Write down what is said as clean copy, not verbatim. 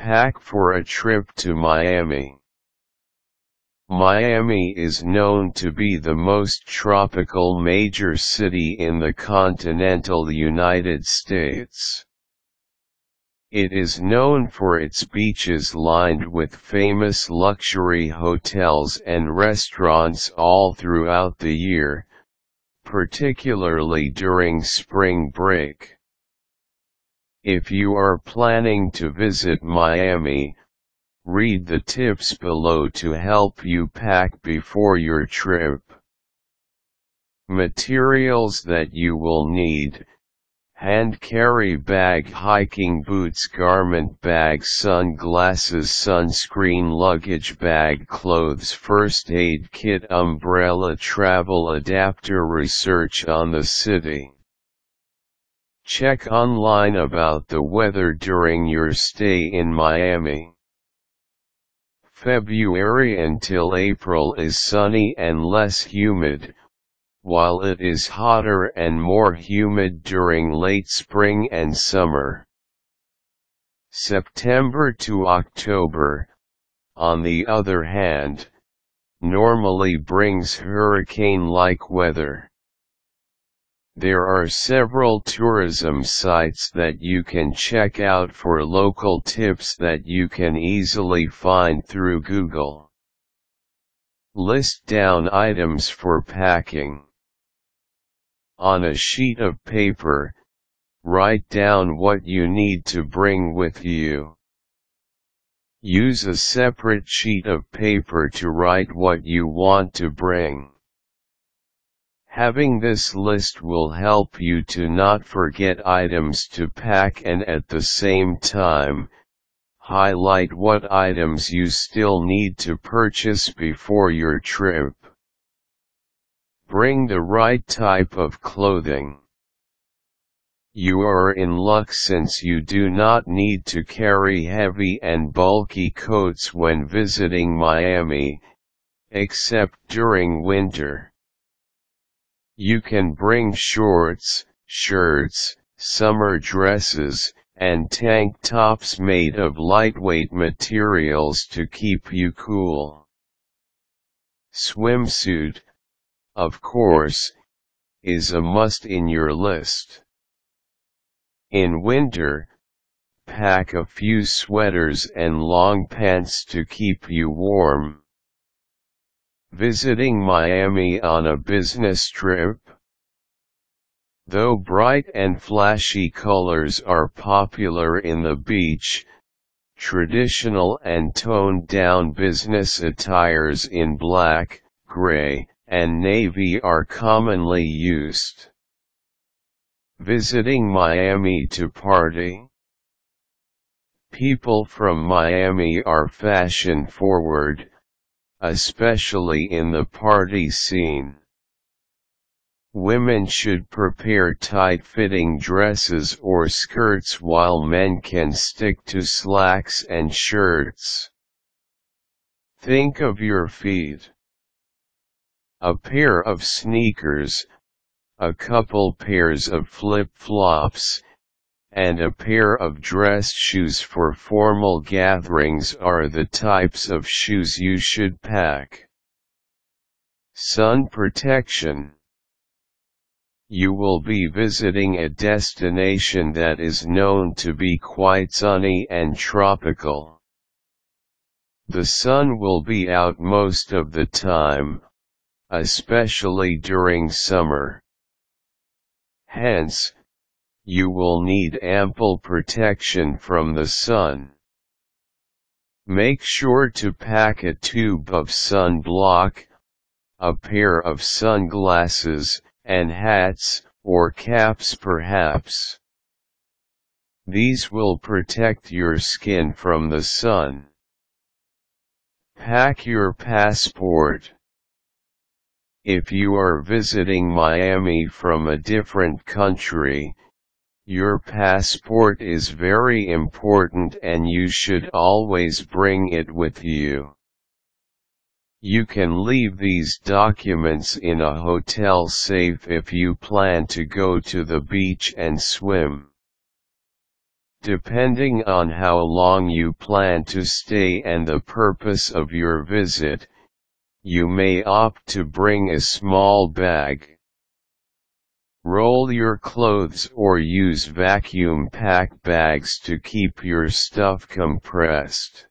Pack for a trip to Miami. Miami is known to be the most tropical major city in the continental United States. It is known for its beaches lined with famous luxury hotels and restaurants all throughout the year, particularly during spring break. If you are planning to visit Miami, read the tips below to help you pack before your trip. Materials that you will need: hand carry bag, hiking boots, garment bag, sunglasses, sunscreen luggage bag, clothes, first aid kit, umbrella, travel adapter. Research on the city. Check online about the weather during your stay in Miami. February until April is sunny and less humid, while it is hotter and more humid during late spring and summer. September to October, on the other hand, normally brings hurricane-like weather. There are several tourism sites that you can check out for local tips that you can easily find through Google. List down items for packing. On a sheet of paper, write down what you need to bring with you. Use a separate sheet of paper to write what you want to bring. Having this list will help you to not forget items to pack and at the same time, highlight what items you still need to purchase before your trip. Bring the right type of clothing. You are in luck since you do not need to carry heavy and bulky coats when visiting Miami, except during winter. You can bring shorts, shirts, summer dresses, and tank tops made of lightweight materials to keep you cool. Swimsuit, of course, is a must in your list. In winter, pack a few sweaters and long pants to keep you warm. Visiting Miami on a business trip? Though bright and flashy colors are popular in the beach, traditional and toned-down business attires in black, gray, and navy are commonly used. Visiting Miami to party? People from Miami are fashion-forward, especially in the party scene. Women should prepare tight-fitting dresses or skirts while men can stick to slacks and shirts. Think of your feet. A pair of sneakers, a couple pairs of flip-flops, and a pair of dress shoes for formal gatherings are the types of shoes you should pack. Sun protection. You will be visiting a destination that is known to be quite sunny and tropical. The sun will be out most of the time, especially during summer. Hence, you will need ample protection from the sun. Make sure to pack a tube of sunblock, a pair of sunglasses, and hats, or caps perhaps. These will protect your skin from the sun. Pack your passport. If you are visiting Miami from a different country, your passport is very important and you should always bring it with you. You can leave these documents in a hotel safe if you plan to go to the beach and swim. Depending on how long you plan to stay and the purpose of your visit, you may opt to bring a small bag. Roll your clothes or use vacuum pack bags to keep your stuff compressed.